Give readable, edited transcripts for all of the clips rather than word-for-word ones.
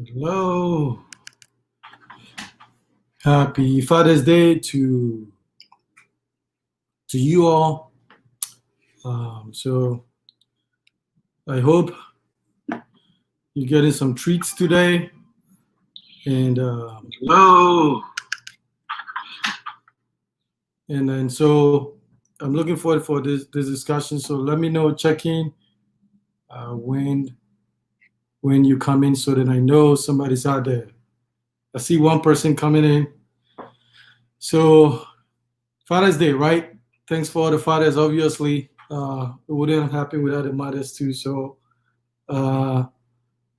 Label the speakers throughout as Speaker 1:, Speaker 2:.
Speaker 1: Hello. Happy Father's Day to you all. So I hope you're getting some treats today. And hello. And then so I'm looking forward for this discussion. So let me know, check in when you come in so that I know somebody's out there. I see one person coming in. So Father's Day, right? Thanks for all the fathers. Obviously, it wouldn't happen without the mothers too. So uh,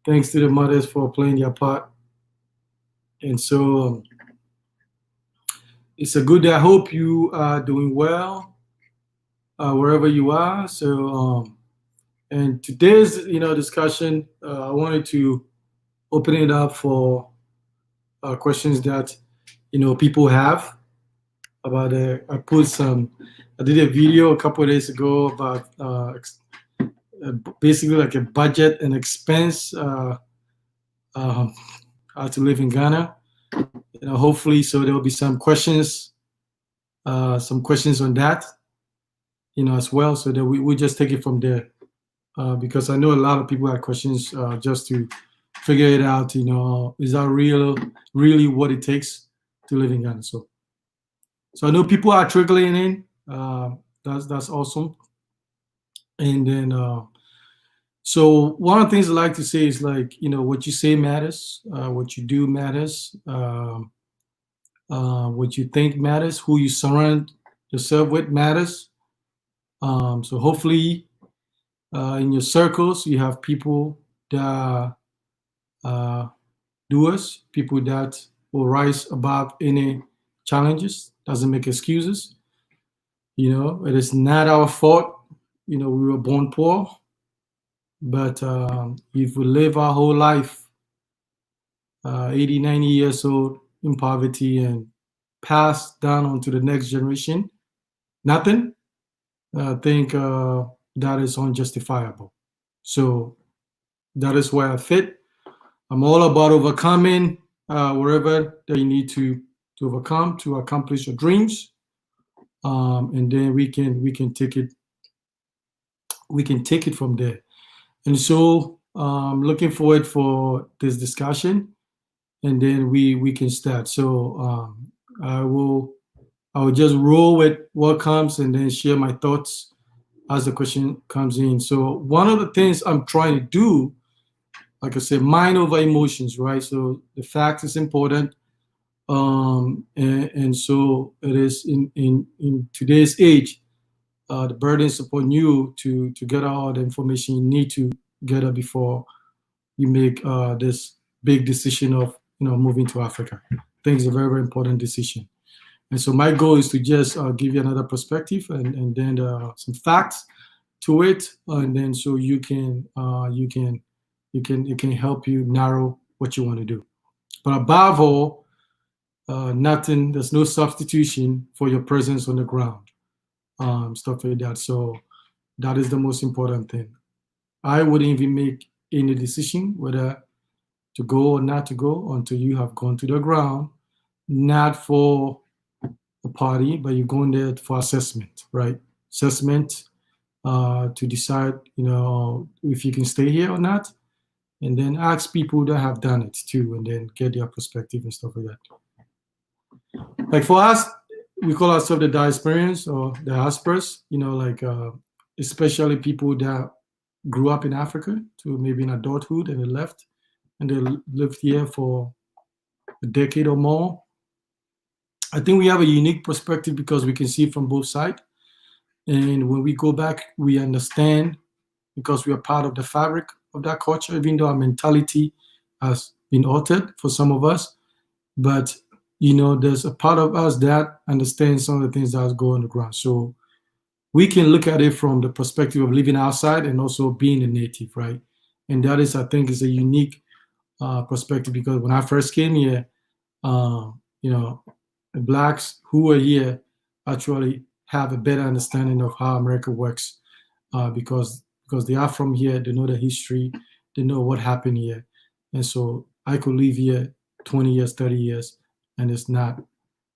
Speaker 1: thanks to the mothers for playing their part. And so it's a good day. I hope you are doing well wherever you are. So and today's discussion, I wanted to open it up for questions that people have about. I did a video a couple of days ago about basically like a budget and expense how to live in Ghana. Hopefully, so there will be some questions on that, as well, so that we just take it from there. Because I know a lot of people have questions just to figure it out. Is that really what it takes to live in Ghana? So I know people are trickling in. That's awesome. And then so one of the things I like to say is like what you say matters, what you do matters, what you think matters, who you surround yourself with matters. So hopefully in your circles you have people that are doers, people that will rise above any challenges, doesn't make excuses. It is not our fault. We were born poor, but if we live our whole life 80, 90 years old in poverty and pass down on to the next generation nothing, I think that is unjustifiable. So that is where I fit. I'm all about overcoming wherever that you need to overcome to accomplish your dreams, and then we can take it from there. And so looking forward for this discussion, and then we can start. So I will just roll with what comes and then share my thoughts as the question comes in. So one of the things I'm trying to do, like I said, mind over emotions, right? So the fact is important. And so it is in today's age, the burden is upon you to get all the information you need to gather before you make this big decision of moving to Africa. I think it's a very, very important decision. And so my goal is to just give you another perspective and then some facts to it, and then so it can help you narrow what you want to do. But above all, there's no substitution for your presence on the ground, stuff like that. So that is the most important thing. I wouldn't even make any decision whether to go or not to go until you have gone to the ground, not for a party, but you're going there for assessment, right? Assessment to decide, if you can stay here or not, and then ask people that have done it too, and then get their perspective and stuff like that. Like for us, we call ourselves the diasporians or the diasporas, especially people that grew up in Africa to maybe in adulthood and they left, and they lived here for a decade or more. I think we have a unique perspective because we can see from both sides. And when we go back, we understand because we are part of the fabric of that culture, even though our mentality has been altered for some of us. But, there's a part of us that understands some of the things that go on the ground. So we can look at it from the perspective of living outside and also being a native, right? And that is, I think, is a unique perspective because when I first came here, the blacks who are here actually have a better understanding of how America works because they are from here, they know the history, they know what happened here. And so I could live here 20 years, 30 years, and it's not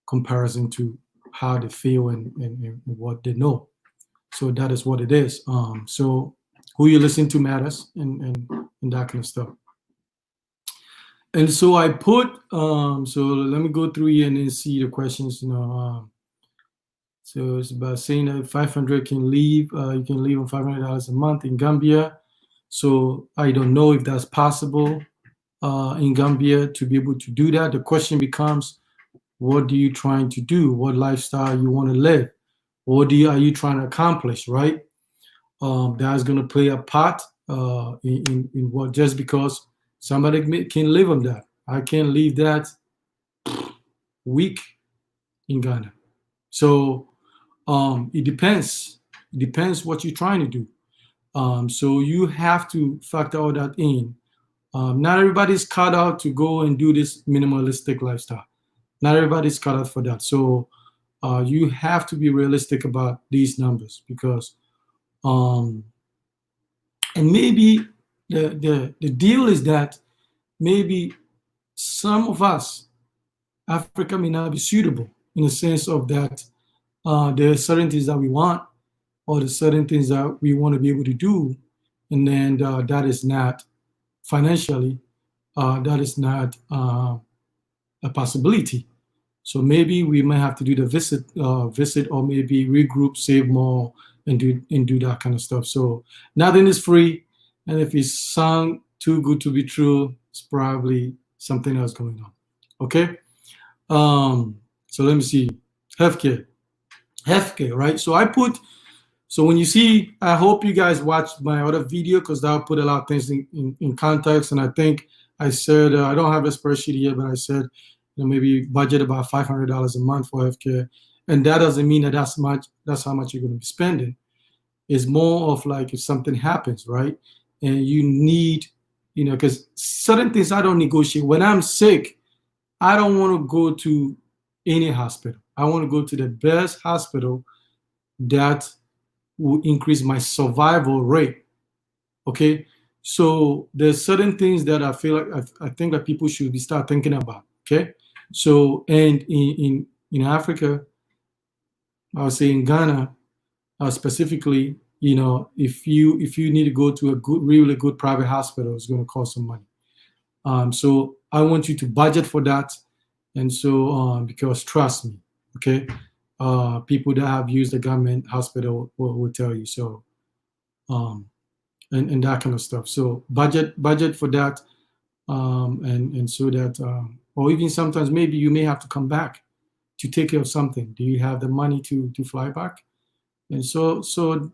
Speaker 1: comparison to how they feel and what they know. So that is what it is. So who you listen to matters and that kind of stuff. And so I put, so let me go through here and then see the questions, so it's about saying that 500 can leave, you can leave on $500 a month in Gambia. So I don't know if that's possible in Gambia to be able to do that. The question becomes, what are you trying to do? What lifestyle you want to live? What are you trying to accomplish, right? That's going to play a part in what, just because somebody can live on that. I can't leave that week in Ghana. So it depends. It depends what you're trying to do. So you have to factor all that in. Not everybody's cut out to go and do this minimalistic lifestyle. Not everybody's cut out for that. So you have to be realistic about these numbers because, and maybe the deal is that maybe some of us, Africa may not be suitable in the sense of that there are certain things that we want or the certain things that we want to be able to do, and then that is not financially, that is not a possibility. So maybe we might have to do the visit, or maybe regroup, save more, and do that kind of stuff. So nothing is free, and if it sounds too good to be true, it's probably something else going on. Okay. So let me see. Healthcare, right? So I put. So when you see, I hope you guys watched my other video because that'll put a lot of things in context. And I think I said, I don't have a spreadsheet here, but I said, maybe budget about $500 a month for healthcare. And that doesn't mean that that's how much you're going to be spending. It's more of like if something happens, right? And you need, because certain things I don't negotiate. When I'm sick, I don't want to go to any hospital. I want to go to the best hospital that will increase my survival rate. Okay, so there's certain things that I feel like I think that people should start thinking about. Okay, so and in Africa, I would say in Ghana specifically, if you need to go to a really good private hospital, it's going to cost some money. So I want you to budget for that, and so because trust me, okay. People that have used the government hospital will tell you so, and that kind of stuff. So budget for that, and so that, or even sometimes maybe you may have to come back to take care of something. Do you have the money to fly back? And so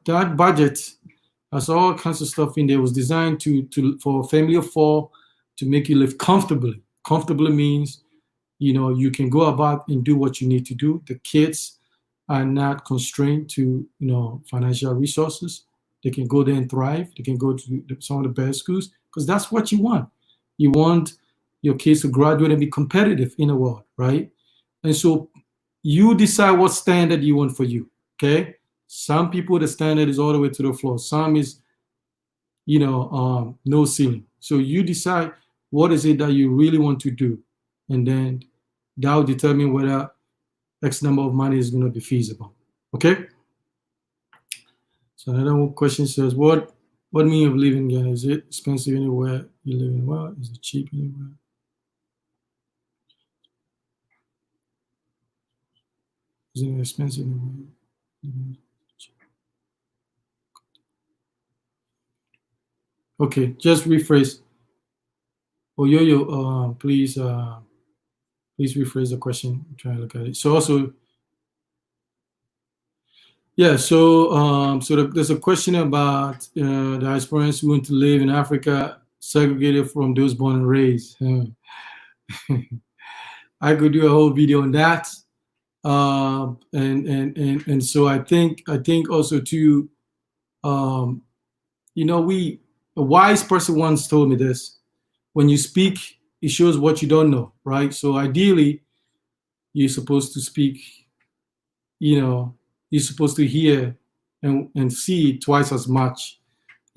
Speaker 1: that budget has all kinds of stuff in there. It was designed for a family of four to make you live comfortably. Comfortably means, you can go about and do what you need to do. The kids are not constrained to, financial resources. They can go there and thrive. They can go to some of the best schools because that's what you want. You want your kids to graduate and be competitive in the world, right? And so you decide what standard you want for you, okay? Some people, the standard is all the way to the floor. Some is, no ceiling. So you decide what is it that you really want to do. And then that will determine whether X number of money is going to be feasible. Okay? So another question says, what mean of living here? Is it expensive anywhere you live in? Well, is it cheap anywhere? Is it expensive anywhere? Okay, just rephrase. Oh, Yo-Yo, please rephrase the question. I'm trying to look at it. So also, yeah, so there's a question about the diasporans who want to live in Africa segregated from those born and raised. I could do a whole video on that, and so I think also too, a wise person once told me this: when you speak, it shows what you don't know, right? So ideally, you're supposed to speak, you're supposed to hear and see twice as much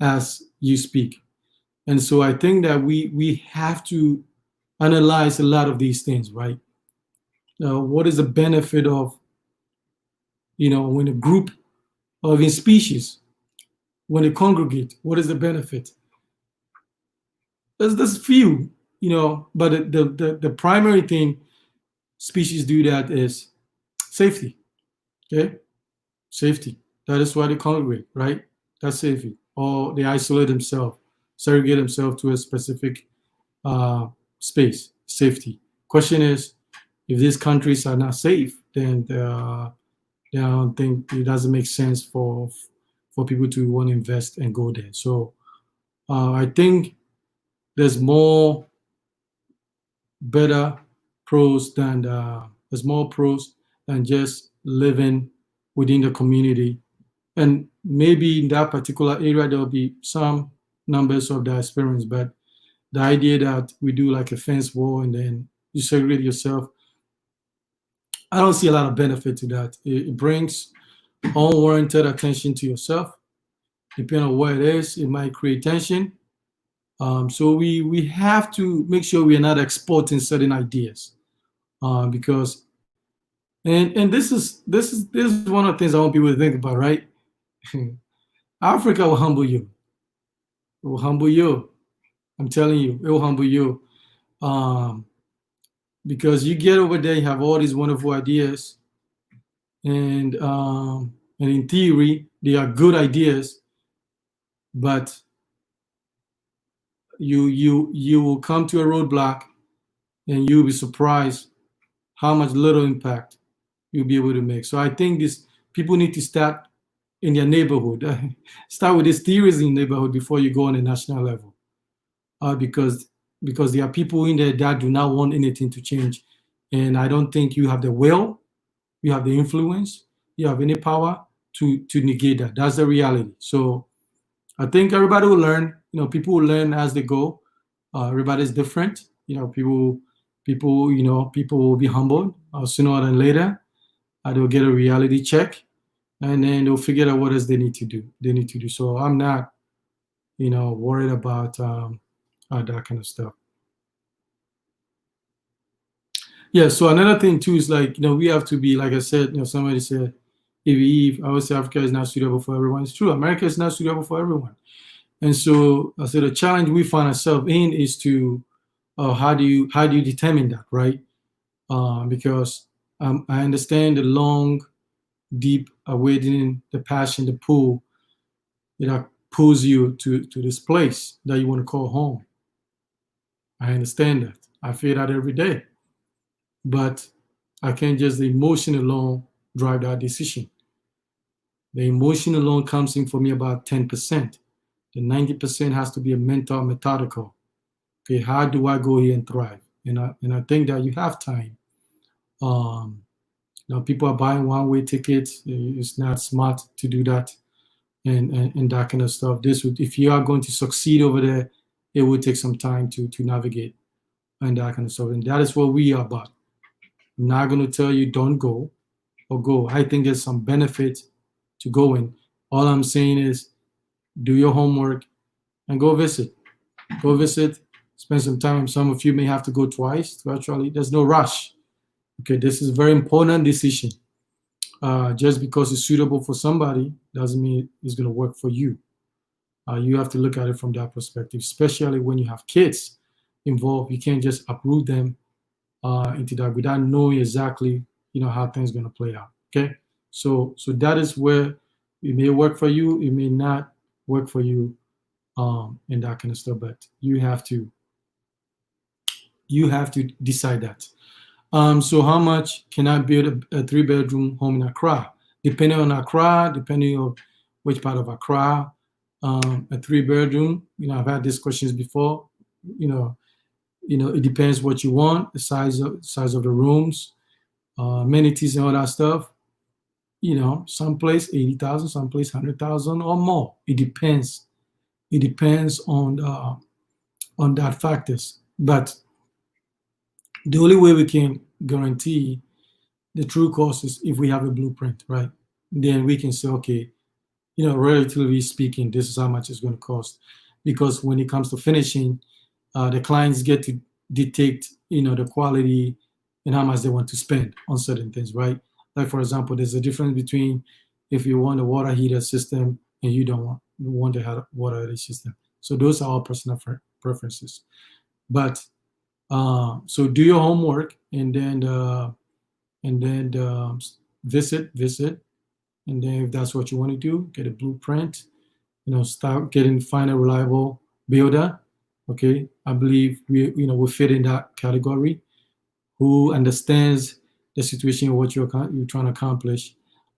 Speaker 1: as you speak. And so I think that we have to analyze a lot of these things, right? What is the benefit of, when a group of in species, when they congregate, what is the benefit? There's few, but the primary thing species do that is safety. Okay, safety. That is why they congregate, right? That's safety. Or they isolate themselves, segregate themselves to a specific space. Safety. Question is, if these countries are not safe, then I don't think it doesn't make sense for people to want to invest and go there. So I think there's more better pros than there's more pros than just living within the community. And maybe in that particular area there will be some numbers of that experience, but the idea that we do like a fence wall and then you segregate yourself, I don't see a lot of benefit to that. It brings unwarranted attention to yourself. Depending on what it is, it might create tension. So we have to make sure we are not exporting certain ideas, because and this is one of the things I want people to think about, right? Africa will humble you. It will humble you. I'm telling you, it will humble you, um, because you get over there, you have all these wonderful ideas, and in theory they are good ideas, but you will come to a roadblock, and you'll be surprised how much little impact you'll be able to make. So I think this people need to start in their neighborhood. Start with these theories in the neighborhood before you go on a national level, because there are people in there that do not want anything to change, and I don't think you have the will, you have the influence, you have any power to negate that. That's the reality. So I think everybody will learn. People will learn as they go. Everybody's different. People will be humbled sooner than later. They'll get a reality check, and then they'll figure out what else they need to do. So I'm not, worried about that kind of stuff. Yeah. So another thing too is like, we have to be, like I said, somebody said, if I would say Africa is not suitable for everyone. It's true. America is not suitable for everyone. And so I said the challenge we find ourselves in is to how do you determine that, right? Because I understand the long, deep awakening, the passion, the pull that pulls you to this place that you want to call home. I understand that. I feel that every day. But I can't just the emotion alone drive that decision. The emotion alone comes in for me about 10%. The 90% has to be a mental, methodical. Okay, how do I go here and thrive? And I think that you have time. Um, People are buying one-way tickets. It's not smart to do that, and that kind of stuff. If you are going to succeed over there, it will take some time to navigate and that kind of stuff. And that is what we are about. I'm not going to tell you don't go or go. I think there's some benefit to going. All I'm saying is do your homework and go visit. Go visit, spend some time. Some of you may have to go twice to actually, there's no rush. Okay, this is a very important decision. Just because it's suitable for somebody doesn't mean it's going to work for you. You have to look at it from that perspective, especially when you have kids involved. You can't just uproot them into that without knowing exactly, how things are going to play out. Okay, so that is where it may work for you, it may not work for you, and that kind of stuff. But you have to decide that. So how much can I build a 3-bedroom home in Accra? Depending on Accra, depending on which part of Accra, a 3-bedroom. I've had these questions before. It depends what you want, the size of the rooms, amenities and all that stuff. Some place 80,000, some place 100,000 or more. It depends. It depends on that factors. But the only way we can guarantee the true cost is if we have a blueprint, right? Then we can say, okay, relatively speaking, this is how much it's going to cost. Because when it comes to finishing, the clients get to dictate, the quality and how much they want to spend on certain things, right? Like for example, there's a difference between if you want a water heater system and you don't want to have a water heater system. So those are all personal preferences. But so do your homework and then visit, and then if that's what you want to do, get a blueprint. Start find a reliable builder. Okay, I believe we fit in that category, who understands the situation, what you're trying to accomplish,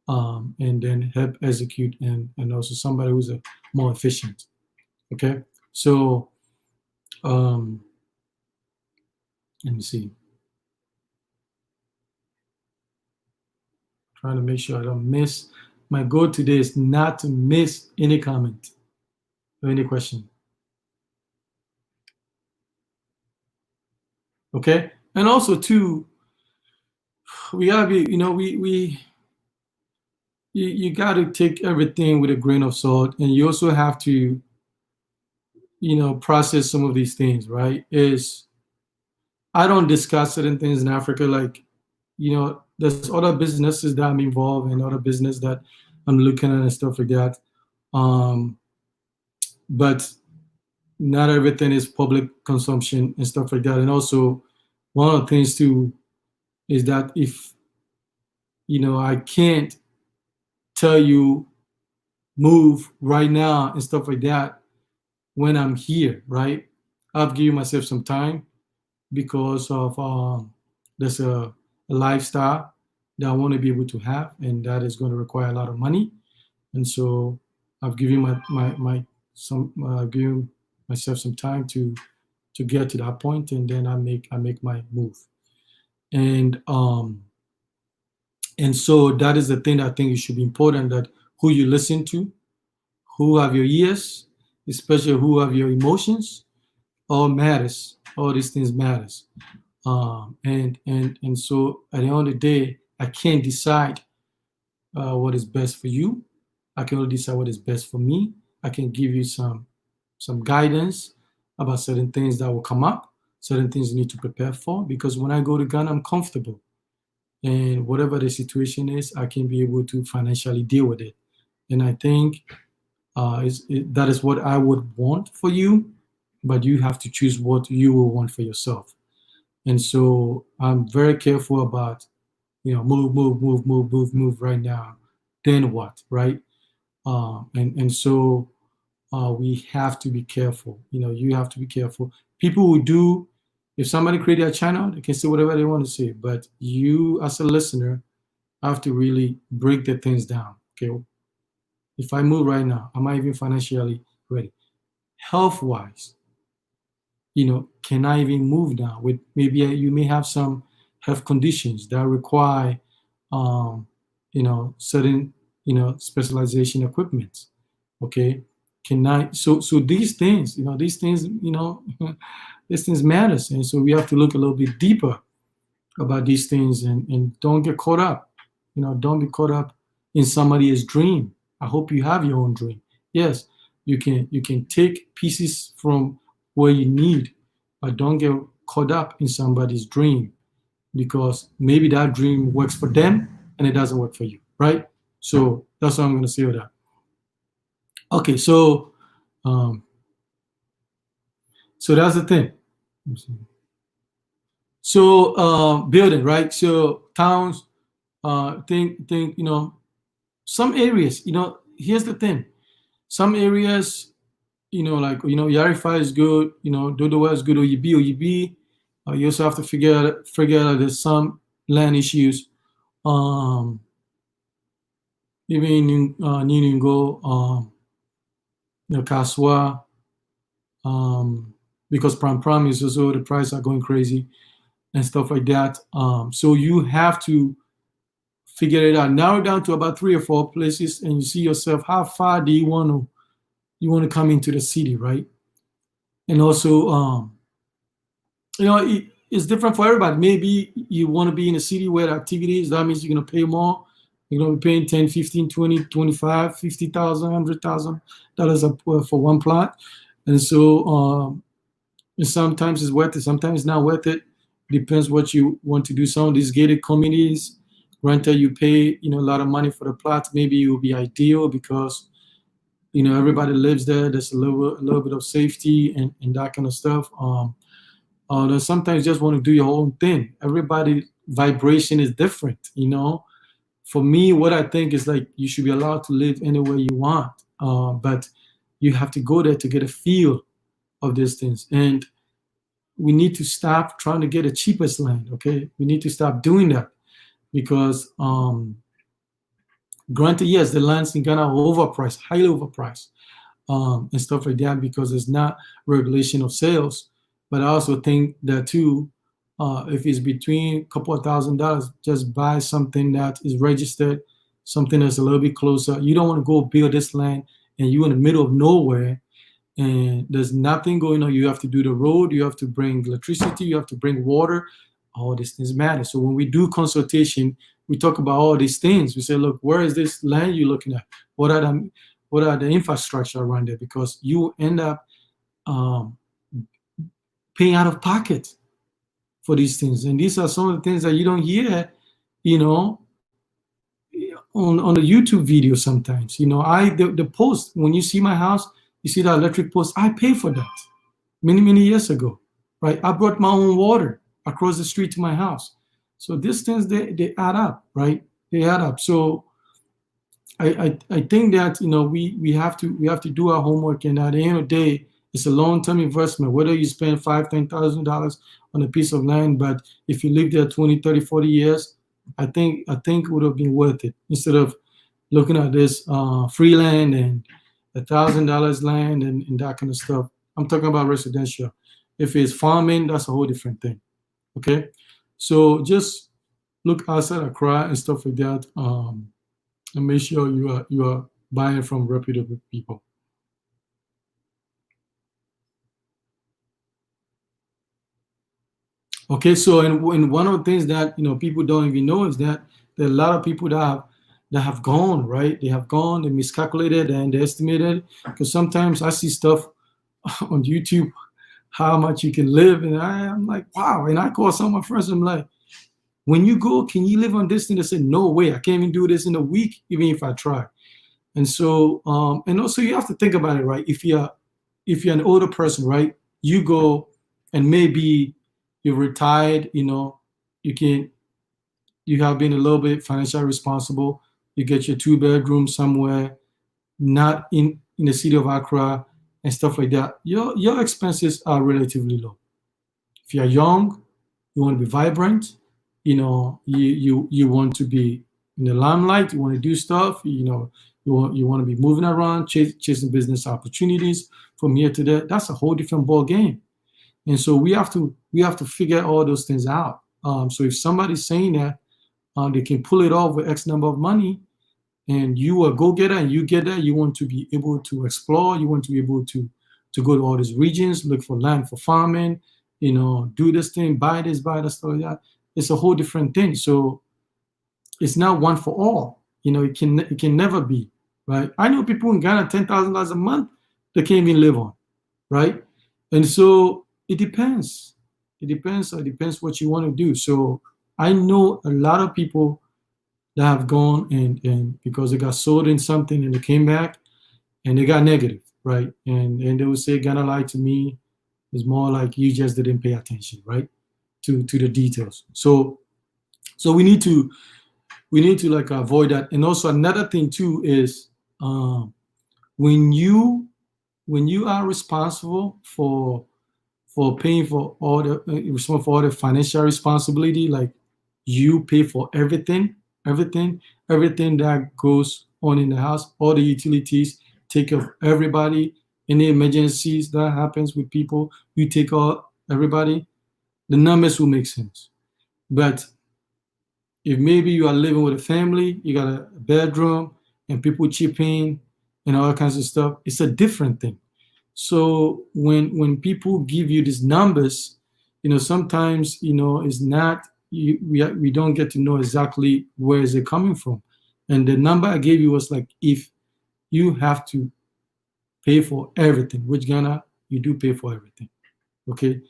Speaker 1: and then help execute, and also somebody who's more efficient. Okay, so let me see. Trying to make sure I don't miss. My goal today is not to miss any comment or any question. Okay, and also too, we gotta be, you gotta take everything with a grain of salt, and you also have to, process some of these things. Right? Is I don't discuss certain things in Africa, like, there's other businesses that I'm involved in, other business that I'm looking at and stuff like that. But not everything is public consumption and stuff like that. And also, one of the things too is that if I can't tell you move right now and stuff like that when I'm here, right? I've given myself some time because of there's a lifestyle that I want to be able to have, and that is going to require a lot of money. And so I've given given myself some time to get to that point, and then I make my move. And so that is the thing that I think it should be important, that who you listen to, who have your ears, especially who have your emotions, all matters. All these things matters. And so at the end of the day, I can't decide what is best for you. I can only decide what is best for me. I can give you some guidance about certain things that will come up, certain things you need to prepare for. Because when I go to Ghana, I'm comfortable, and whatever the situation is, I can be able to financially deal with it. And I think that is what I would want for you, but you have to choose what you will want for yourself. And so I'm very careful about, move right now. Then what, right? And so we have to be careful. You have to be careful. People who do, if somebody create a channel, they can say whatever they want to say. But you, as a listener, have to really break the things down. Okay, if I move right now, am I even financially ready? Health-wise, can I even move now? With maybe you may have some health conditions that require, certain, specialization equipment. Okay, can I? So these things, these things matters, and so we have to look a little bit deeper about these things, and don't get caught up. Don't be caught up in somebody's dream. I hope you have your own dream. Yes, you can take pieces from where you need, but don't get caught up in somebody's dream, because maybe that dream works for them and it doesn't work for you, right? So that's what I'm going to say with that. Okay, so that's the thing. So building, right? So towns, think, some areas, here's the thing. Some areas, like, Yarifa is good, Dodowa is good, OEB. You also have to figure out there's some land issues. Even in Niningo, Kaswa, because Pram is also, the prices are going crazy and stuff like that. So you have to figure it out, narrow down to about 3 or 4 places, and you see yourself, how far do you want to come into the city, right? And also, it's different for everybody. Maybe you want to be in a city where the activity is, that means you're going to pay more. You're going to be paying 10, 15, 20, 25, 50,000, $100,000 for one plot. And so And sometimes it's worth it, sometimes it's not worth it. Depends what you want to do. Some of these gated communities, granted you pay, a lot of money for the plots, maybe it will be ideal because everybody lives there. There's a little bit of safety and that kind of stuff. Then sometimes you just want to do your own thing. Everybody vibration is different. For me, what I think is like you should be allowed to live anywhere you want, but you have to go there to get a feel of these things. And we need to stop trying to get the cheapest land. Okay, we need to stop doing that because, granted, yes, the lands in Ghana are overpriced, highly overpriced, and stuff like that because it's not regulation of sales. But I also think that too, if it's between a couple of $1,000s, just buy something that is registered, something that's a little bit closer. You don't want to go build this land and you in the middle of nowhere and there's nothing going on. You have to do the road, you have to bring electricity, you have to bring water. All these things matter. So when we do consultation, we talk about all these things. We say, look, where is this land you're looking at? What are the infrastructure around there? Because you end up um, paying out of pocket for these things. And these are some of the things that you don't hear, you know, on the YouTube video sometimes. The post, when you see my house, you see that electric post, I paid for that many, many years ago, right? I brought my own water across the street to my house. So these things, they add up, right? They add up. So I think that we have to do our homework, and at the end of the day, it's a long-term investment. Whether you spend $5,000, $10,000 on a piece of land, but if you live there 20, 30, 40 years, I think it would have been worth it instead of looking at this free land and $1,000 land and that kind of stuff. I'm talking about residential. If it's farming, that's a whole different thing. Okay, so just look outside Accra and stuff like that. And make sure you are buying from reputable people. Okay, so and one of the things that people don't even know is that there are a lot of people that have gone, right. They have gone, they miscalculated and they estimated. Because sometimes I see stuff on YouTube how much you can live, and I'm like, wow. And I call some of my friends, I'm like, when you go, can you live on this thing? They said, no way, I can't even do this in a week, even if I try. And so, and also you have to think about it, right? If you're an older person, right, you go and maybe you're retired, you can you have been a little bit financially responsible. You get your 2 bedroom somewhere, not in the city of Accra and stuff like that. Your expenses are relatively low. If you're young, you want to be vibrant, you want to be in the limelight, you want to do stuff, you want to be moving around, chasing business opportunities from here to there. That's a whole different ball game. And so we have to figure all those things out. So if somebody's saying that they can pull it off with X number of money, and you are a go-getter and you get that, you want to be able to explore, you want to be able to go to all these regions, look for land for farming, do this thing, buy this, buy that, stuff like that. It's a whole different thing. So it's not one for all. It can never be, right? I know people in Ghana, $10,000 a month, they can't even live on, right? And so it depends. It depends. It depends what you want to do. So I know a lot of people that have gone and because they got sold in something and they came back and they got negative, right? And they would say, Ghana lied to me. It's more like you just didn't pay attention, right? To the details. So we need to like avoid that. And also another thing too is when you are responsible for paying for all the responsible for all the financial responsibility, like you pay for everything that goes on in the house, all the utilities, take care of everybody, any emergencies that happens with people, you take all everybody, the numbers will make sense. But if maybe you are living with a family, you got a bedroom and people chip in and all kinds of stuff, it's a different thing. So when people give you these numbers, sometimes it's not we don't get to know exactly where is it coming from. And the number I gave you was like if you have to pay for everything, which Ghana you do pay for everything. Okay,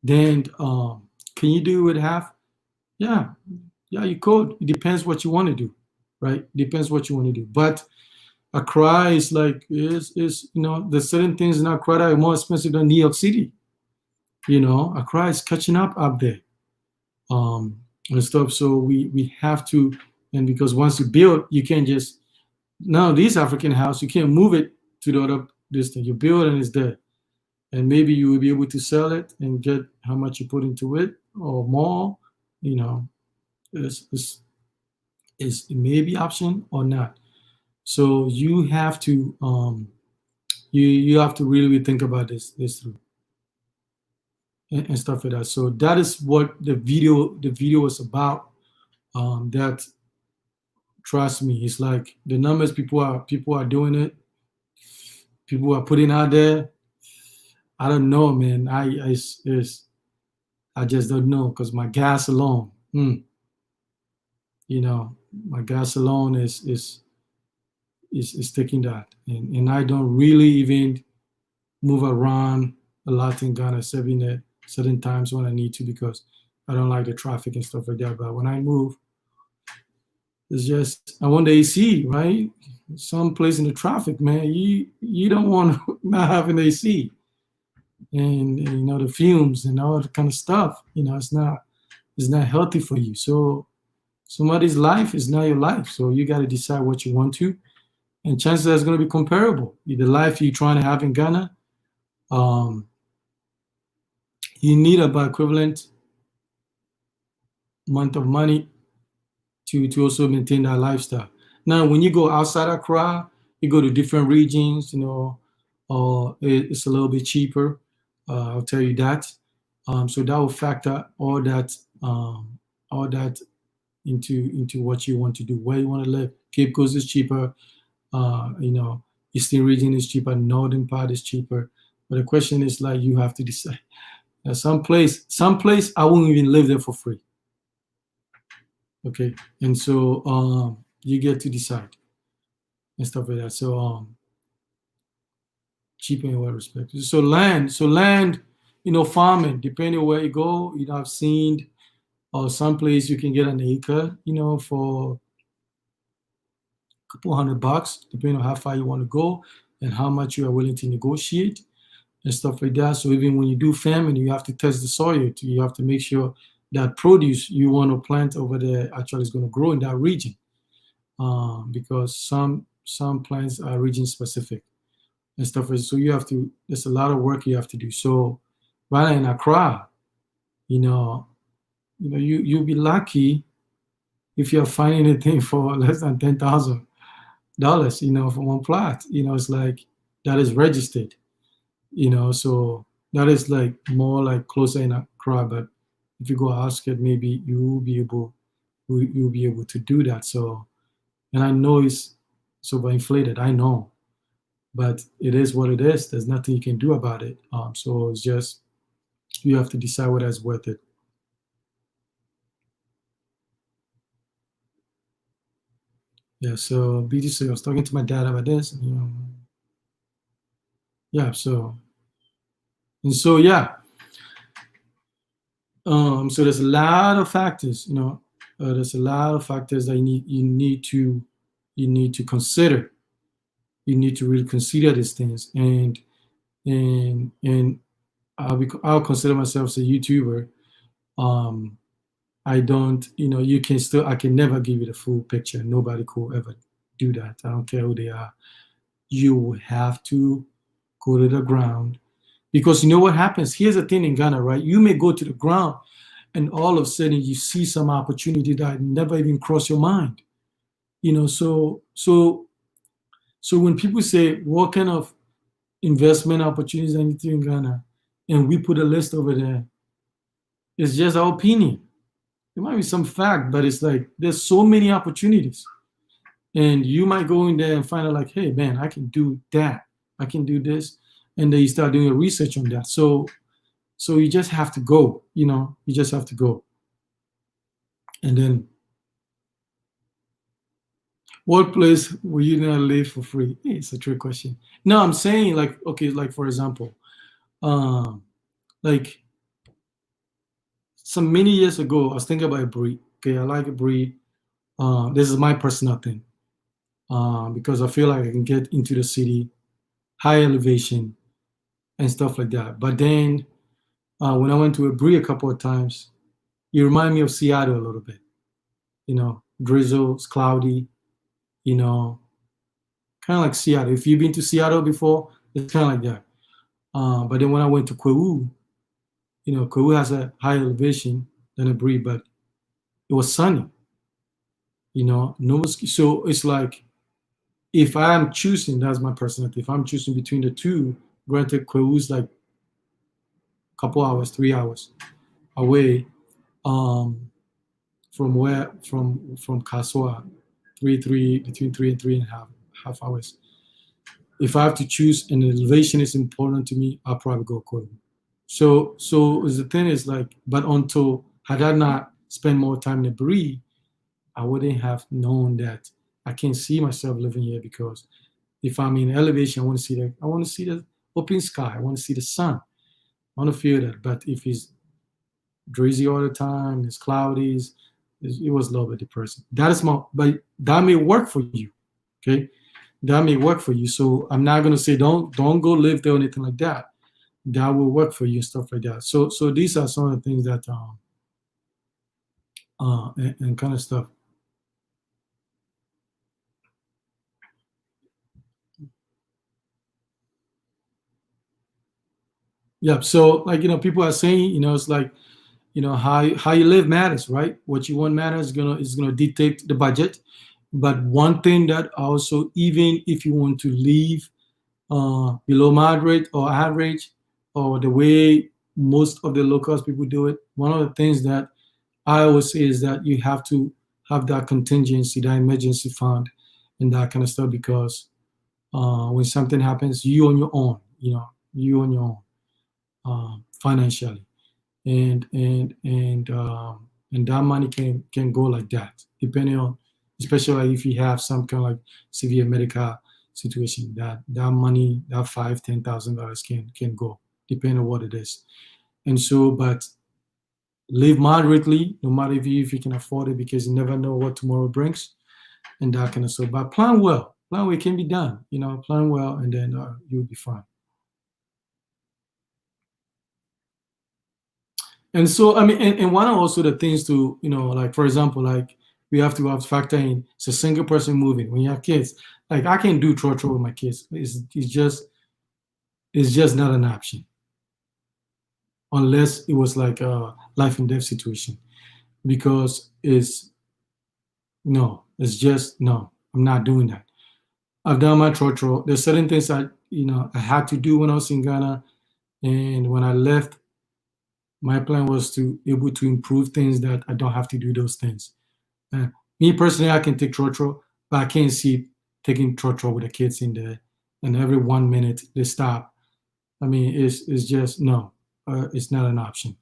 Speaker 1: then can you do it with half? Yeah, yeah, you could. It depends what you want to do, right? Depends what you want to do. But Accra is like is there's certain things in Accra that are more expensive than New York City. Accra is catching up there, um, and stuff. So we have to, and because once you build, you can't just now these African house you can't move it to the other this thing. You build and it's there, and maybe you will be able to sell it and get how much you put into it or more. You know, is it may be option or not. So you have to you have to really think about this through and stuff like that. So that is what the video was about. That trust me, it's like the numbers people are doing it, people are putting out there. I don't know, man. I just don't know because my gas alone, my gas alone is taking that, and I don't really even move around a lot in Ghana, except in the certain times when I need to because I don't like the traffic and stuff like that. But when I move, it's just I want the AC, right? Some place in the traffic, man. You don't want to not having AC, and the fumes and all that kind of stuff. It's not healthy for you. So somebody's life is not your life. So you got to decide what you want to, and chances are it's going to be comparable. The life you're trying to have in Ghana, um, you need about equivalent amount of money to also maintain that lifestyle. Now, when you go outside Accra, you go to different regions, it's a little bit cheaper. I'll tell you that. So that will factor all that into what you want to do, where you want to live. Cape Coast is cheaper. Eastern region is cheaper. Northern part is cheaper. But the question is like you have to decide. Some place I won't even live there for free. Okay, and so you get to decide and stuff like that. So cheaper in what respect? So land, farming, depending on where you go. I've seen some place you can get an acre, for a couple $100, depending on how far you want to go and how much you are willing to negotiate and stuff like that. So even when you do farming, you have to test the soil. You have to make sure that produce you want to plant over there actually is going to grow in that region. Because some plants are region specific and stuff. So there's a lot of work you have to do. So right in Accra, you'll be lucky if you're finding anything for less than $10,000, for one plot. It's like that is registered, so that is like more like closer in Accra. But if you go outskirts, maybe you'll be able to do that. So, and I know it's overinflated. I know, but it is what it is. There's nothing you can do about it. So it's just you have to decide whether it's worth it. Yeah. So BTC, I was talking to my dad about this. Yeah. So yeah. So there's a lot of factors. There's a lot of factors that you need to consider. You need to really consider these things, and I'll consider myself as a YouTuber. Um, I don't, I can never give you the full picture. Nobody could ever do that. I don't care who they are. You have to go to the ground because you know what happens. Here's the thing in Ghana, right? You may go to the ground and all of a sudden you see some opportunity that never even crossed your mind. So when people say what kind of investment opportunities I need to in Ghana, and we put a list over there, it's just our opinion. There might be some fact, but it's like there's so many opportunities. And you might go in there and find out like, hey man, I can do that. I can do this. And then you start doing a research on that. So you just have to go, you just have to go. And then what place will you not live for free? Hey, it's a trick question. No, I'm saying like, okay, like for example, um, like some many years ago, I was thinking about a breed. Okay, I like a breed. This is my personal thing, because I feel like I can get into the city, high elevation, and stuff like that. But then when I went to a breed a couple of times, you remind me of Seattle a little bit. You know, drizzle, it's cloudy. You know, kind of like Seattle. If you've been to Seattle before, it's kind of like that. But then when I went to Kwewu, you know, Kwewu has a higher elevation than a breed, but it was sunny. You know, no mosquito. So it's like if I'm choosing, that's my personality. If I'm choosing between the two, granted, Kwewu's like a couple hours, 3 hours away, um, from where from Kasoa, three between 3 and 3.5 half hours. If I have to choose and the elevation is important to me, I'll probably go Kwewu. So the thing is like, but until had I not spent more time in the Berea, I wouldn't have known that I can't see myself living here because if I'm in elevation, I want to see the open sky. I want to see the sun. I want to feel that. But if it's drizzly all the time, it's cloudy, it was a little bit depressing. That is my, but that may work for you. Okay, that may work for you. So I'm not gonna say don't go live there or anything like that. That will work for you and stuff like that. So these are some of the things that and kind of stuff. Yeah. So like people are saying, it's like how you live matters, right? What you want matters is gonna dictate the budget. But one thing that also, even if you want to live below moderate or average, or the way most of the locals people do it, one of the things that I always say is that you have to have that contingency, that emergency fund, and that kind of stuff, because when something happens, you on your own, you on your own, financially, and that money can go like that, depending on, especially like if you have some kind of like severe medical situation, that money, that $5,000, $10,000 can go, depending on what it is. And so, but live moderately, no matter if you can afford it, because you never know what tomorrow brings, and that kind of stuff. But plan well, it can be done, plan well, and then you'll be fine. And so, I mean, and one of also the things to, like for example, like we have to factor in, it's a single person moving. When you have kids, like I can do trotro with my kids. It's just not an option unless it was like a life and death situation, because it's just no. I'm not doing that. I've done my trotro. There's certain things I had to do when I was in Ghana, and when I left, my plan was to able to improve things that I don't have to do those things. Uh, Me personally, I can take trotro, but I can't see taking trotro with the kids in there, and every 1 minute they stop. I mean, it's just no, it's not an option.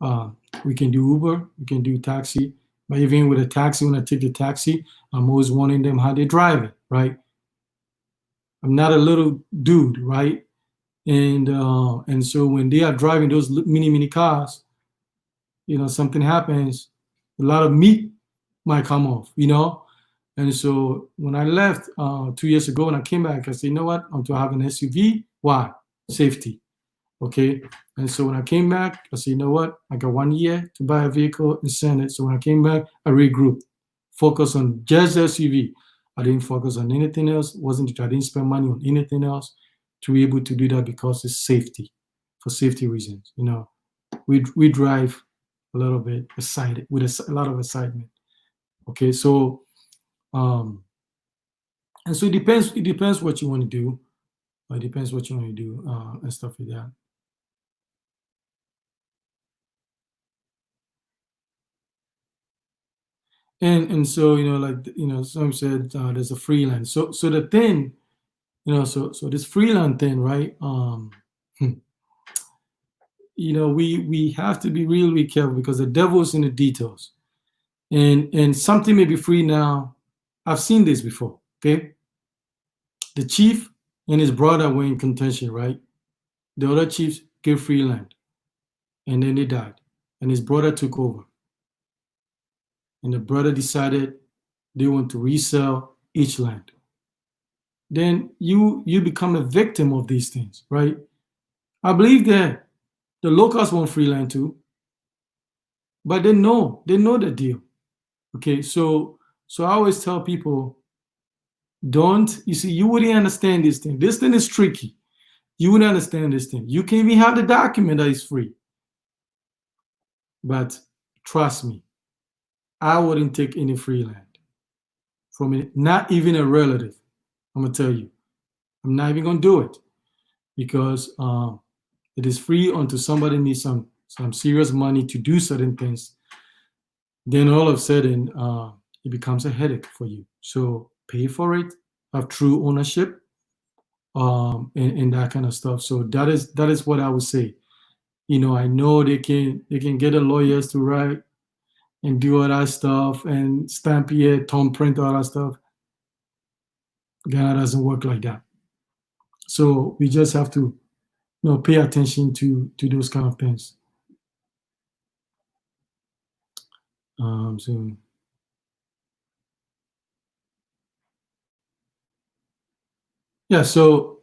Speaker 1: Uh, we can do Uber, we can do taxi, but even with a taxi, when I take the taxi, I'm always wanting them how they drive it, right? I'm not a little dude, right? And so when they are driving those mini cars, something happens, a lot of meat might come off, And so when I left 2 years ago, when I came back, I said, you know what? I'm to have an SUV. Why? Safety. Okay. And so when I came back, I said, you know what? I got 1 year to buy a vehicle and send it. So when I came back, I regrouped, focus on just the SUV. I didn't focus on anything else. I didn't spend money on anything else to be able to do that, because it's safety, for safety reasons. We drive a little bit excited with a lot of excitement. Okay, so and so it depends what you want to do. It depends what you want to do, and stuff like that. And so like some said, there's a freelance. So the thing, so this freelance thing, right? We have to be really, really careful, because the devil's in the details. And something may be free now. I've seen this before. Okay, the chief and his brother were in contention, right? The other chiefs gave free land. and then they died. And his brother took over. And the brother decided they want to resell each land. Then you become a victim of these things, right? I believe that the locals want free land too, but they know the deal. Okay, so I always tell people, don't, you see, you wouldn't understand this thing. This thing is tricky. You wouldn't understand this thing. You can even have the document that is free. But trust me, I wouldn't take any free land from it, not even a relative. I'm gonna tell you, I'm not even gonna do it because it is free until somebody needs some serious money to do certain things. Then all of a sudden, it becomes a headache for you. So pay for it, have true ownership, and that kind of stuff. So that is what I would say. I know they can get the lawyers to write and do all that stuff and stamp it, tone print all that stuff. Ghana doesn't work like that. So we just have to pay attention to those kind of things. So yeah, so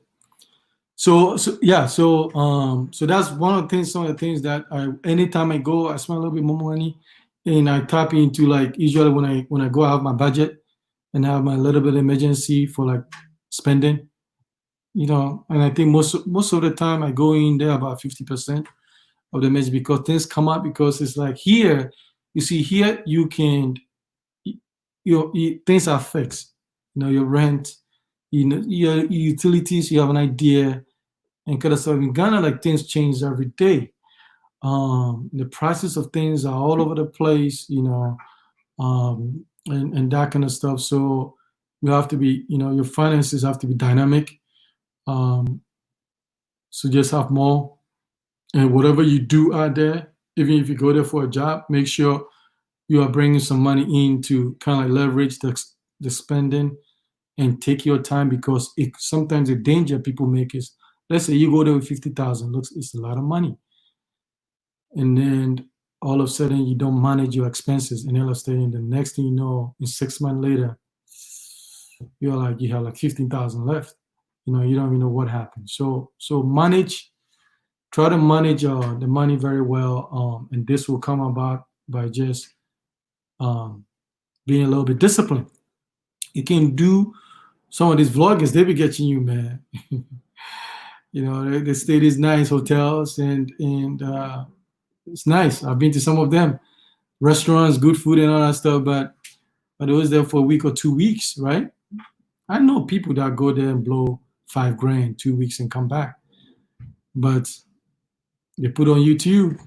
Speaker 1: that's one of the things. Some of the things that anytime I go, I spend a little bit more money, and I tap into, like, usually when I go, I have my budget and have my little bit of emergency for like spending. And I think most of the time I go in there about 50% of the message, because things come up, because it's like here, you see, here you can, things are fixed. Your rent, your utilities, you have an idea, and kind of stuff. In Ghana, like, things change every day. The prices of things are all over the place, and that kind of stuff. So you have to be, your finances have to be dynamic. Um, so just have more. And whatever you do out there, even if you go there for a job, make sure you are bringing some money in to kind of leverage the spending, and take your time, because sometimes the danger people make is, let's say you go there with 50,000, looks, it's a lot of money, and then all of a sudden you don't manage your expenses, and all of a sudden the next thing you know, in 6 months later, you have like 15,000 left. You don't even know what happened. So try to manage the money very well, and this will come about by just um, being a little bit disciplined. You can do some of these vloggers, they be getting you, man. They stay these nice hotels, and it's nice. I've been to some of them, restaurants, good food, and all that stuff. But I was there for a week or 2 weeks, right? I know people that go there and blow 5 grand 2 weeks and come back, but they put on YouTube.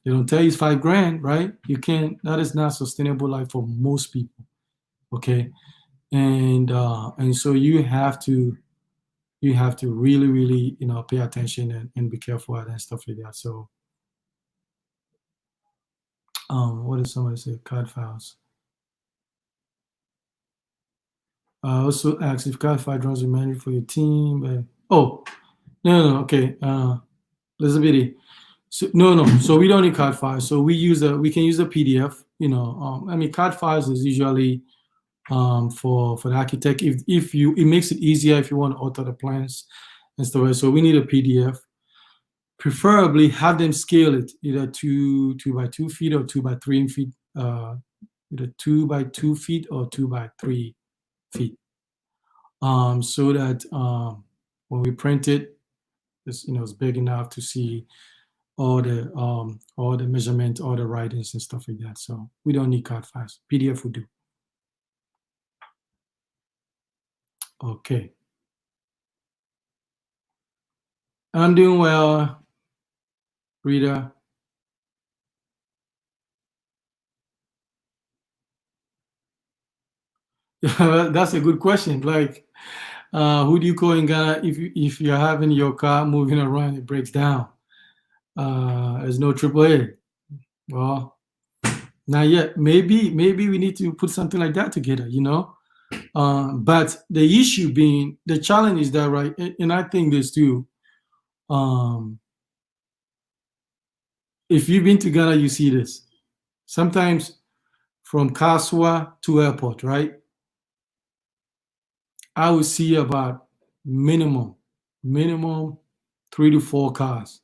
Speaker 1: They don't tell you it's 5 grand, right? You can't. That is not sustainable life for most people. Okay, and so you have to really, really, pay attention, and be careful and stuff like that. So, what did somebody say? Card files. Also asked if card file draws a manager for your team. Oh, no, okay. Elizabeth. So, no. So we don't need card files. So we can use a PDF. Card files is usually for the architect. If it makes it easier if you want to alter the plans and stuff. So we need a PDF. Preferably have them scale it either 2 by 2 feet or 2 by 3 feet. Either 2 by 2 feet or 2 by 3 feet. So that when we print it, it's big enough to see all the measurements, all the writings and stuff like that. So we don't need card files. PDF will do. Okay. I'm doing well, Rita. That's a good question. Like, who do you call in Ghana if you're having your car moving around, it breaks down? There's no AAA. Well, not yet. Maybe we need to put something like that together. But the issue being, the challenge is that, right, and I think this too. Um, if you've been to Ghana, you see this. Sometimes from Kaswa to airport, right? I would see about minimum 3 to 4 cars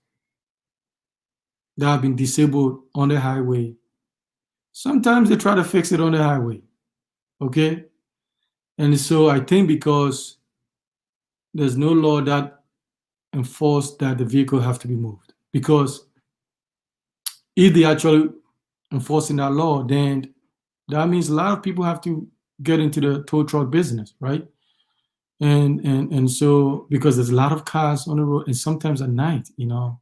Speaker 1: that have been disabled on the highway. Sometimes they try to fix it on the highway, okay? And so I think because there's no law that enforce that the vehicle have to be moved. Because if they actually enforcing that law, then that means a lot of people have to get into the tow truck business, right? And so because there's a lot of cars on the road, and sometimes at night, you don't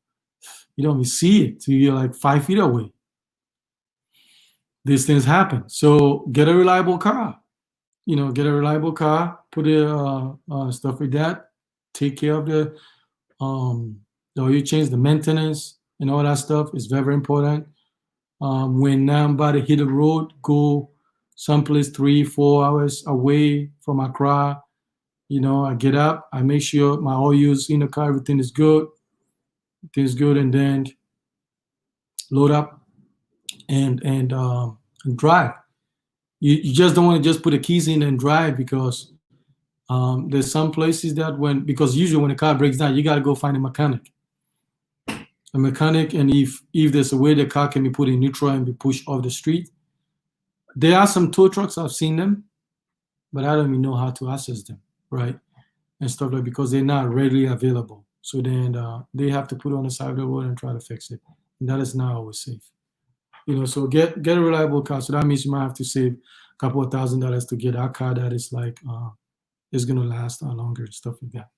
Speaker 1: even see it till you're like 5 feet away. These things happen. So get a reliable car. Get a reliable car. Put stuff like that. Take care of the oil change, the maintenance, and all that stuff is very, very important. When I'm about to hit the road, go someplace 3, 4 hours away from Accra. I get up, I make sure my oil's in the car, everything is good, and then load up and drive. You just don't want to just put the keys in and drive because there's some places that because usually when the car breaks down, you got to go find a mechanic. And if there's a way the car can be put in neutral and be pushed off the street. There are some tow trucks, I've seen them, but I don't even know how to access them, right? And stuff like because they're not readily available. So then they have to put it on the side of the road and try to fix it. And that is not always safe. So get a reliable car. So that means you might have to save a couple of $1,000s to get a car that is like is gonna last longer and stuff like that.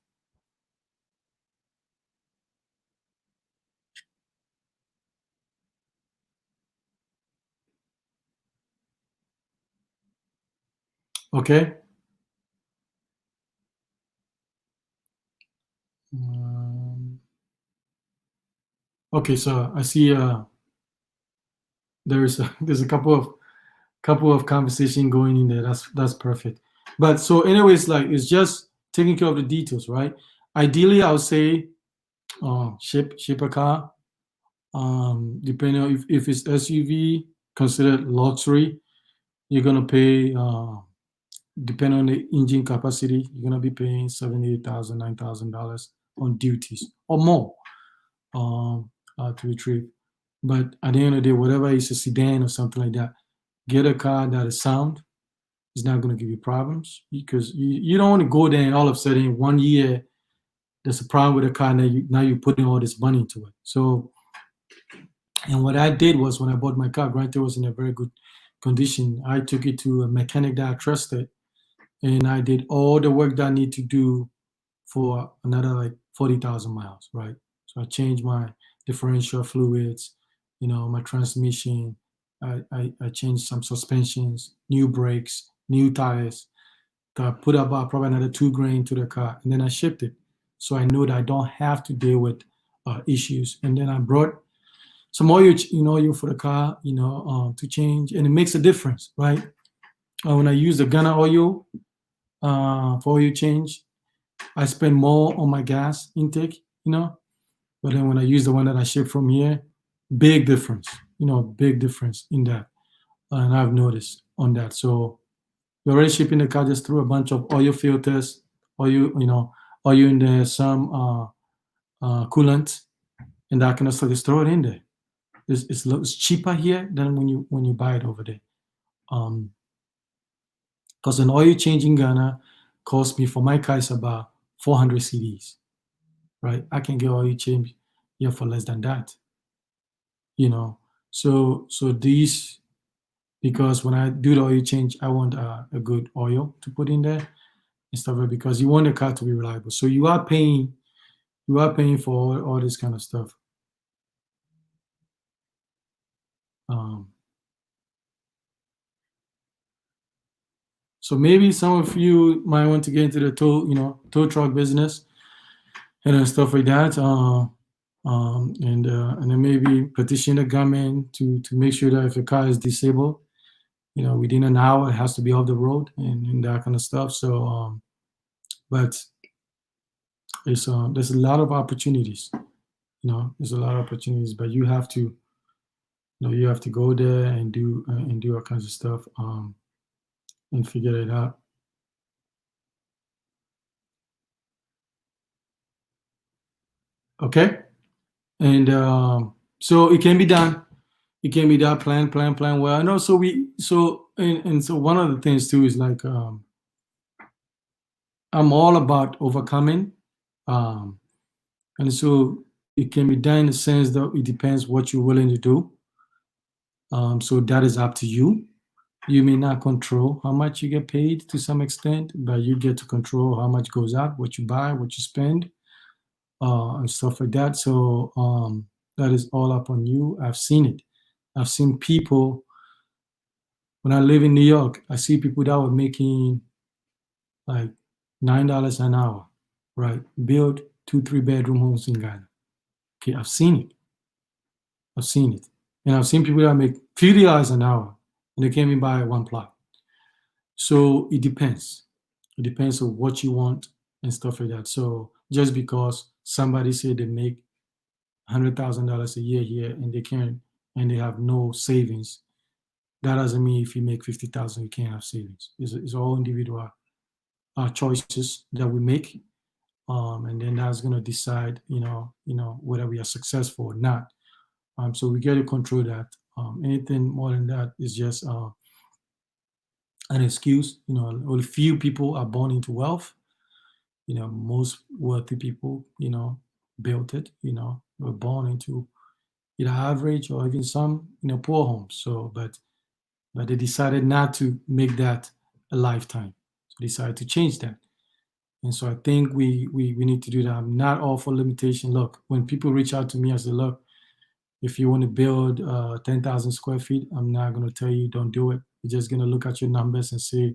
Speaker 1: Okay. Okay, so I see there's a couple of conversation going in there. That's perfect. But so anyways, like it's just taking care of the details, right? Ideally, I would say ship a car. Depending on if it's SUV, considered luxury, you're gonna pay. Depending on the engine capacity, you're gonna be paying $78,000, $9,000 on duties or more to retrieve. But at the end of the day, whatever is a sedan or something like that, get a car that is sound. It's not going to give you problems because you don't want to go there and all of a sudden 1 year there's a problem with the car and now you're putting all this money into it. So, and what I did was when I bought my car, granted it was in a very good condition, I took it to a mechanic that I trusted and I did all the work that I need to do for another like 40,000 miles, right? So I changed my differential fluids, my transmission. I changed some suspensions, new brakes, new tires. I put about probably another $2,000 to the car, and then I shipped it. So I know that I don't have to deal with issues. And then I brought some oil, oil for the car, to change, and it makes a difference, right? When I use the Ghana oil for oil change, I spend more on my gas intake, but then when I use the one that I ship from here, big difference, big difference in that. And I've noticed on that. So we're already shipping the car just through a bunch of oil filters, oil in there, some coolant, and that kind of stuff. Just throw it in there. It's cheaper here than when you buy it over there. Because an oil change in Ghana cost me for my car is about 400 CDs, right? I can get oil change here for less than that, So these, because when I do the oil change, I want a good oil to put in there and stuff like because you want the car to be reliable. So you are paying for all this kind of stuff. So maybe some of you might want to get into the tow truck business and stuff like that. And then maybe petition the government to make sure that if a car is disabled, within an hour it has to be off the road and that kind of stuff. So, but there's a lot of opportunities. There's a lot of opportunities, but you have to You have to go there and do all kinds of stuff, and figure it out. Okay, and so it can be done. It can be done. Plan well. And also and so one of the things too is like, I'm all about overcoming, um, and so it can be done in the sense that it depends what you're willing to do. So that is up to you. You may not control how much you get paid to some extent, but you get to control how much goes out, what you buy, what you spend, and stuff like that. So that is all up on you. I've seen it. I've seen people when I live in New York. I see people that were making like $9 an hour, right? Build 2, 3 bedroom homes in Ghana. Okay, I've seen it. I've seen it, and I've seen people that make $50 an hour, and they can't even buy one plot. So it depends. It depends on what you want and stuff like that. So just because somebody said they make $100,000 a year here and they can't, and they have no savings, that doesn't mean if you make 50,000 you can't have savings. It's all individual choices that we make, and then that's going to decide, whether we are successful or not. So we got to control that. Anything more than that is just an excuse. Only few people are born into wealth. Most wealthy people, built it. Were born into either average or even some, poor homes. So, but they decided not to make that a lifetime. So they decided to change that. And so I think we need to do that. I'm not all for limitation. Look, when people reach out to me, I say, look, if you want to build 10,000 square feet, I'm not going to tell you don't do it. We're just going to look at your numbers and say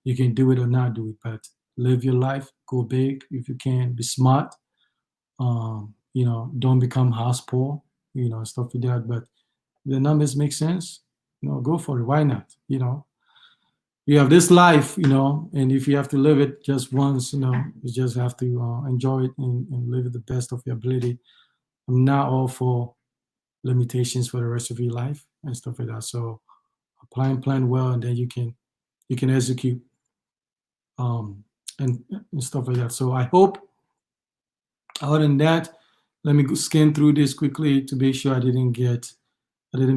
Speaker 1: you can do it or not do it. But live your life, go big if you can, be smart. Don't become house poor, stuff like that. But the numbers make sense, go for it. Why not? You have this life, and if you have to live it just once, you just have to enjoy it and live it the best of your ability. I'm not all for limitations for the rest of your life and stuff like that. So plan well, and then you can execute, um, and stuff like that. So I hope, other than that, let me scan through this quickly to make sure I didn't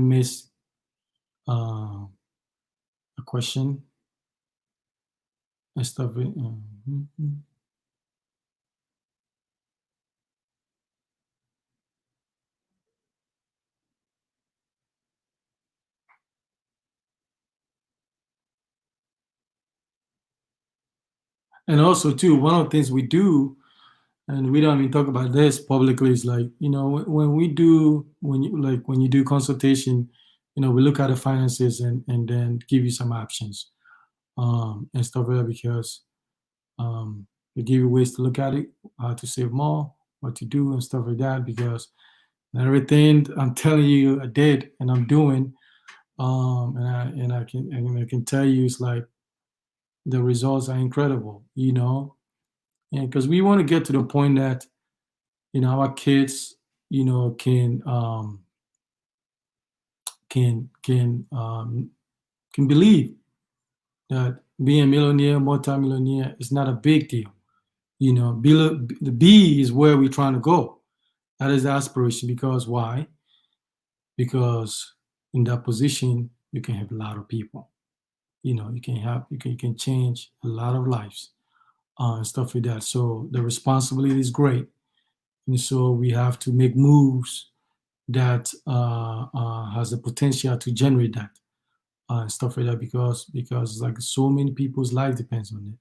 Speaker 1: miss a question and stuff. And also too, one of the things we do, and we don't even talk about this publicly, is like, when you do consultation, we look at the finances and then give you some options, and stuff like that, because we give you ways to look at it, how to save more, what to do and stuff like that, because everything I'm telling you I did and I'm doing, and I can tell you, it's like the results are incredible, and because we want to get to the point that our kids, can believe that being a millionaire, multimillionaire is not a big deal. The B is where we're trying to go. That is the aspiration. Because why? Because in that position, you can have a lot of people. You can change a lot of lives, and stuff like that. So the responsibility is great, and so we have to make moves that has the potential to generate that, and stuff like that, because like so many people's life depends on it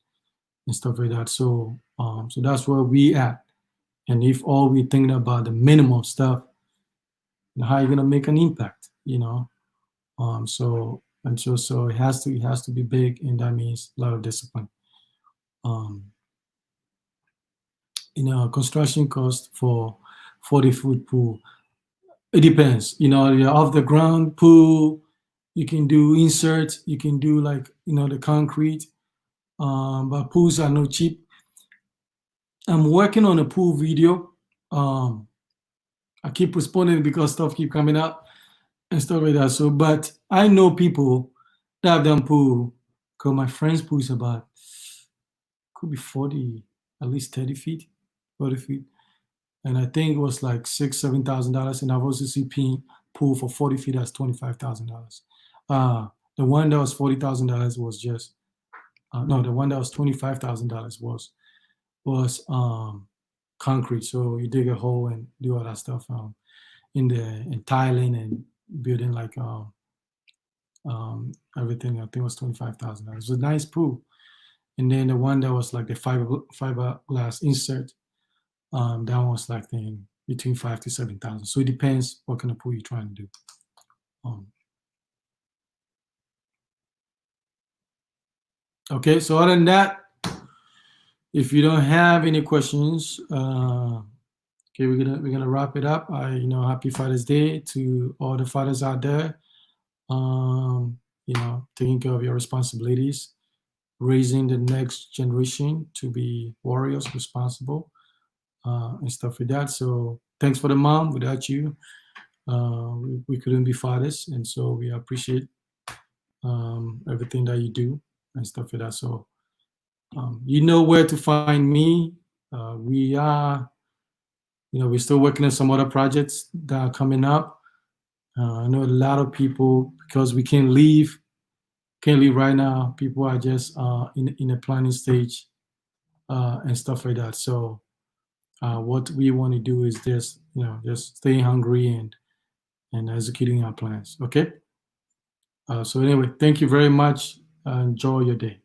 Speaker 1: and stuff like that. So that's where we at. And if all we're thinking about the minimum stuff, how are you gonna make an impact? So it has to be big, and that means a lot of discipline. Um, construction cost for 40-foot pool. It depends. Your off the ground pool, you can do inserts, you can do like the concrete, but pools are no cheap. I'm working on a pool video. I keep postponing it because stuff keep coming up, and stuff like that. So, but I know people that have done pool, because my friend's pool is about, could be 40, at least 30 feet, 40 feet. And I think it was like $7,000. And I've also seen pool for 40 feet that's $25,000. The one that was $40,000 was just no, the one that was $25,000 was concrete. So you dig a hole and do all that stuff in tiling and building like everything. I think it was $25,000. It was a nice pool. And then the one that was like the fiberglass insert, that one was like between 5 to 7,000. So it depends what kind of pool you're trying to do. Okay, so other than that, if you don't have any questions, okay, we're gonna wrap it up. Happy Father's Day to all the fathers out there. Taking care of your responsibilities, raising the next generation to be warriors, responsible, and stuff like that. So thanks for the mom. Without you, we couldn't be fathers, and so we appreciate everything that you do and stuff like that. So you know where to find me. We're still working on some other projects that are coming up. I know a lot of people, because we can't leave right now. People are just in a planning stage and stuff like that. So what we want to do is just staying hungry and executing our plans. Okay. So anyway, thank you very much. Enjoy your day.